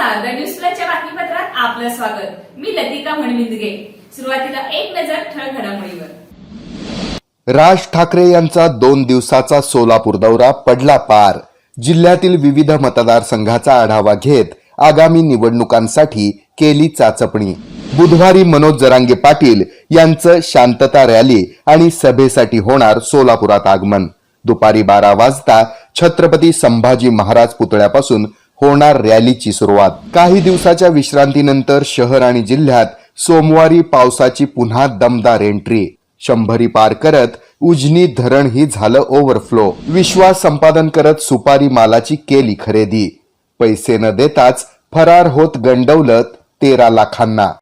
नमस्कार, the news च्या बातमीपत्रात आपलं स्वागत. मी लतिका म्हणविंदगे. सुरुवातीला एक नजर ठळक घडामोडीवर. राज ठाकरे यांचा 2 दिवसाचा सोलापूर दौरा पडला पार. जिल्ह्यातील विविध मतदारसंघाचा आढावा घेत आगामी निवडणुकांसाठी केली चाचपणी. बुधवारी मनोज जरांगे पाटील यांचं शांतता रॅली आणि सभेसाठी होणार सोलापुरात आगमन. दुपारी 12 वाजता छत्रपती संभाजी महाराज पुतळ्यापासून होणार रॅलीची सुरुवात. काही दिवसाच्या विश्रांतीनंतर शहर आणि जिल्ह्यात सोमवारी पावसाची पुन्हा दमदार एंट्री. 100 पार करत उजनी धरण ही झालं ओव्हरफ्लो. विश्वास संपादन करत सुपारी मालाची केली खरेदी. पैसे न देताच फरार होत गंडवलं 13 लाखांना.